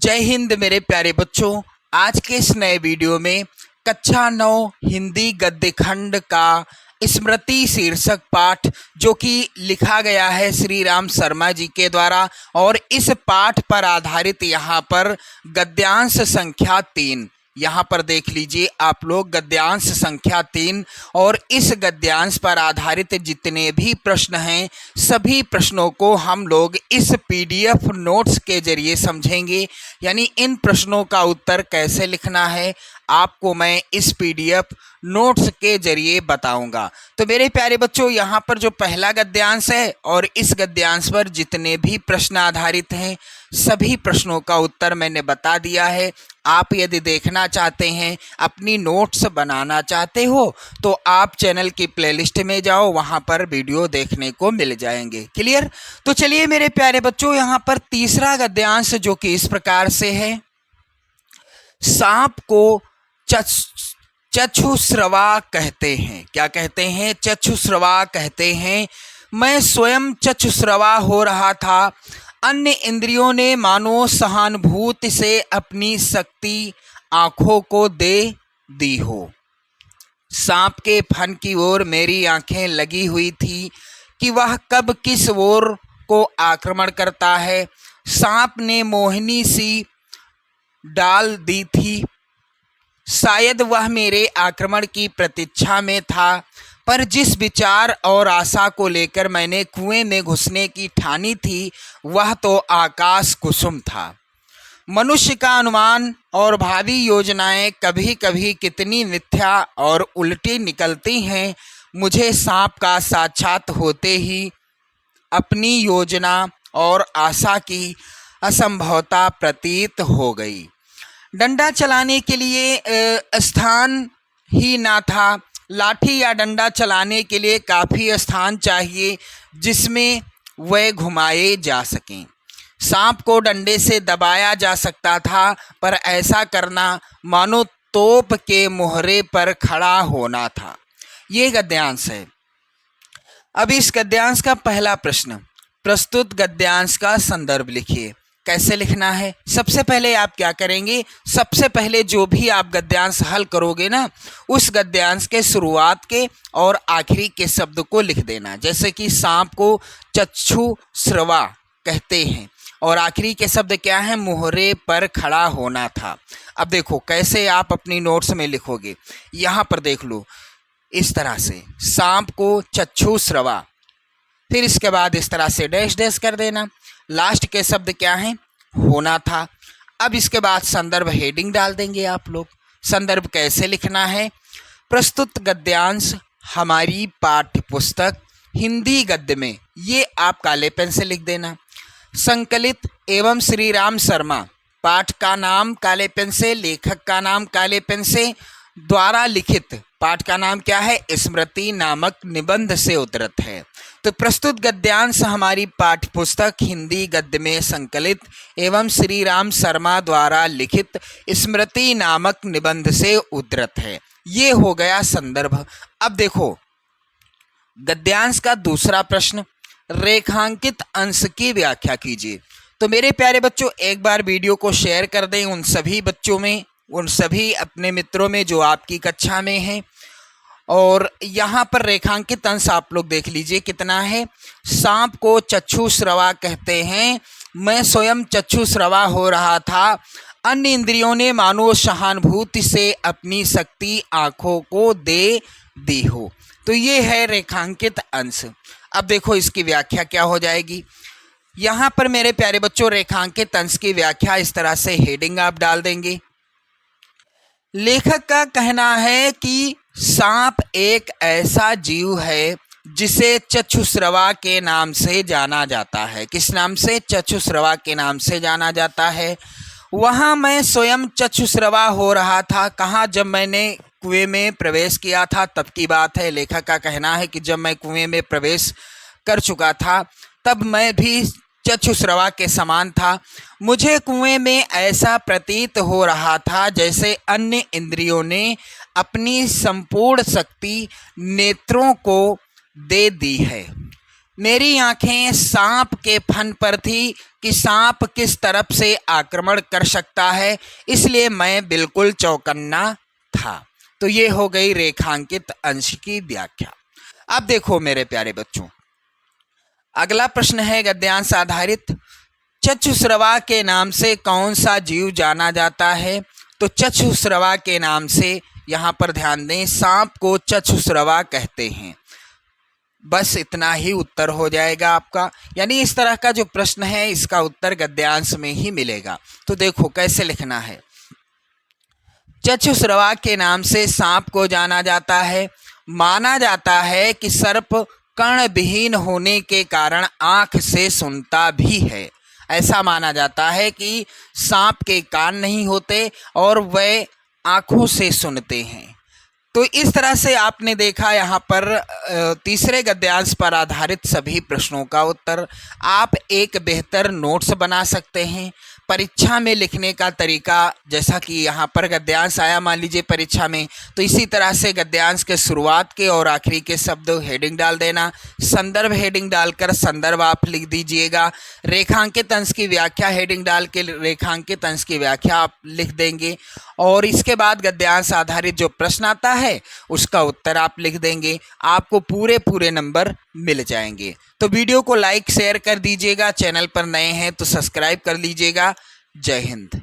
जय हिंद मेरे प्यारे बच्चों। आज के इस नए वीडियो में कक्षा 9 हिंदी गद्य खंड का स्मृति शीर्षक पाठ जो कि लिखा गया है श्री राम शर्मा जी के द्वारा, और इस पाठ पर आधारित यहाँ पर गद्यांश संख्या 3, यहाँ पर देख लीजिए आप लोग गद्यांश संख्या 3, और इस गद्यांश पर आधारित जितने भी प्रश्न हैं सभी प्रश्नों को हम लोग इस पीडीएफ नोट्स के जरिए समझेंगे। यानी इन प्रश्नों का उत्तर कैसे लिखना है आपको मैं इस पीडीएफ नोट्स के जरिए बताऊंगा। तो मेरे प्यारे बच्चों, यहाँ पर जो पहला गद्यांश है और इस गद्यांश पर जितने भी प्रश्न आधारित हैं सभी प्रश्नों का उत्तर मैंने बता दिया है। आप यदि देखना चाहते हैं, अपनी नोट्स बनाना चाहते हो तो आप चैनल की प्लेलिस्ट में जाओ, वहाँ पर वीडियो देखने को मिल जाएंगे। क्लियर? तो चलिए मेरे प्यारे बच्चों, यहाँ पर तीसरा गद्यांश जो कि इस प्रकार से है। सांप को चक्षुश्रवा कहते हैं। क्या कहते हैं? चक्षुश्रवा कहते हैं। मैं स्वयं चक्षुश्रवा हो रहा था, अन्य इंद्रियों ने मानो सहानुभूति से अपनी शक्ति आंखों को दे दी हो। सांप के फन की ओर मेरी आंखें लगी हुई थी कि वह कब किस ओर को आक्रमण करता है। सांप ने मोहिनी सी डाल दी थी, शायद वह मेरे आक्रमण की प्रतीक्षा में था, पर जिस विचार और आशा को लेकर मैंने कुएं में घुसने की ठानी थी वह तो आकाश कुसुम था। मनुष्य का अनुमान और भावी योजनाएं कभी कभी कितनी मिथ्या और उल्टी निकलती हैं। मुझे सांप का साक्षात होते ही अपनी योजना और आशा की असंभवता प्रतीत हो गई। डंडा चलाने के लिए स्थान ही ना था। लाठी या डंडा चलाने के लिए काफ़ी स्थान चाहिए जिसमें वह घुमाए जा सकें। सांप को डंडे से दबाया जा सकता था, पर ऐसा करना मानो तोप के मोहरे पर खड़ा होना था। ये गद्यांश है। अब इस गद्यांश का पहला प्रश्न, प्रस्तुत गद्यांश का संदर्भ लिखिए। कैसे लिखना है? सबसे पहले आप क्या करेंगे, सबसे पहले जो भी आप गद्यांश हल करोगे ना, उस गद्यांश के शुरुआत के और आखिरी के शब्द को लिख देना। जैसे कि सांप को चक्षुश्रवा कहते हैं और आखिरी के शब्द क्या है? मोहरे पर खड़ा होना था। अब देखो कैसे आप अपनी नोट्स में लिखोगे। यहाँ पर देख लो, इस तरह से सांप को चक्षुश्रवा, फिर इसके बाद इस तरह से डैश डैश कर देना। लास्ट के शब्द क्या हैं? होना था। अब इसके बाद संदर्भ हेडिंग डाल देंगे आप लोग। संदर्भ कैसे लिखना है? प्रस्तुत गद्यांश हमारी पाठ्य पुस्तक हिंदी गद्य में, ये आप काले पेन से लिख देना। संकलित एवं श्री राम शर्मा, पाठ का नाम काले पेन से, लेखक का नाम काले पेन से, द्वारा लिखित पाठ का नाम क्या है? स्मृति नामक निबंध से उद्धृत है। तो प्रस्तुत गद्यांश हमारी पाठ्य पुस्तक हिंदी गद्य में संकलित एवं श्री राम शर्मा द्वारा लिखित स्मृति नामक निबंध से उद्धृत है। ये हो गया संदर्भ। अब देखो गद्यांश का दूसरा प्रश्न, रेखांकित अंश की व्याख्या कीजिए। तो मेरे प्यारे बच्चों, एक बार वीडियो को शेयर कर दें उन सभी बच्चों में, उन सभी अपने मित्रों में जो आपकी कक्षा में हैं। और यहाँ पर रेखांकित अंश आप लोग देख लीजिए कितना है। सांप को चक्षुश्रवा कहते हैं। मैं स्वयं चक्षुश्रवा हो रहा था, अन्य इंद्रियों ने मानो सहानुभूति से अपनी शक्ति आँखों को दे दी हो। तो ये है रेखांकित अंश। अब देखो इसकी व्याख्या क्या हो जाएगी। यहाँ पर मेरे प्यारे बच्चों रेखांकित अंश की व्याख्या इस तरह से हेडिंग आप डाल देंगे। लेखक का कहना है कि सांप एक ऐसा जीव है जिसे चक्षुश्रवा के नाम से जाना जाता है। किस नाम से? चक्षुश्रवा के नाम से जाना जाता है। वहाँ मैं स्वयं चक्षुश्रवा हो रहा था। कहाँ? जब मैंने कुएं में प्रवेश किया था तब की बात है। लेखक का कहना है कि जब मैं कुएं में प्रवेश कर चुका था तब मैं भी चक्षुश्रवा के समान था। मुझे कुएं में ऐसा प्रतीत हो रहा था जैसे अन्य इंद्रियों ने अपनी संपूर्ण शक्ति नेत्रों को दे दी है। मेरी आंखें सांप के फन पर थी कि सांप किस तरफ से आक्रमण कर सकता है, इसलिए मैं बिल्कुल चौकन्ना था। तो ये हो गई रेखांकित अंश की व्याख्या। अब देखो मेरे प्यारे बच्चों, अगला प्रश्न है गद्यांश आधारित। चक्षुस्रवा के नाम से कौन सा जीव जाना जाता है? तो चक्षुस्रवा के नाम से यहाँ पर ध्यान दें, सांप को चक्षुस्रवा कहते हैं। बस इतना ही उत्तर हो जाएगा आपका। यानी इस तरह का जो प्रश्न है इसका उत्तर गद्यांश में ही मिलेगा। तो देखो कैसे लिखना है। चक्षुस्रवा के नाम से सांप को जाना जाता है। माना जाता है कि सर्प कर्ण विहीन होने के कारण आँख से सुनता भी है। ऐसा माना जाता है कि सांप के कान नहीं होते और वह आँखों से सुनते हैं। तो इस तरह से आपने देखा यहाँ पर तीसरे गद्यांश पर आधारित सभी प्रश्नों का उत्तर। आप एक बेहतर नोट्स बना सकते हैं। परीक्षा में लिखने का तरीका, जैसा कि यहाँ पर गद्यांश आया मान लीजिए परीक्षा में, तो इसी तरह से गद्यांश के शुरुआत के और आखिरी के शब्द हेडिंग डाल देना। संदर्भ हेडिंग डालकर संदर्भ आप लिख दीजिएगा। रेखांकित अंश की व्याख्या हेडिंग डाल के रेखांकित अंश की व्याख्या आप लिख देंगे। और इसके बाद गद्यांश आधारित जो प्रश्न आता है उसका उत्तर आप लिख देंगे। आपको पूरे नंबर मिल जाएंगे। तो वीडियो को लाइक शेयर कर दीजिएगा। चैनल पर नए हैं तो सब्सक्राइब कर लीजिएगा। जय हिंद।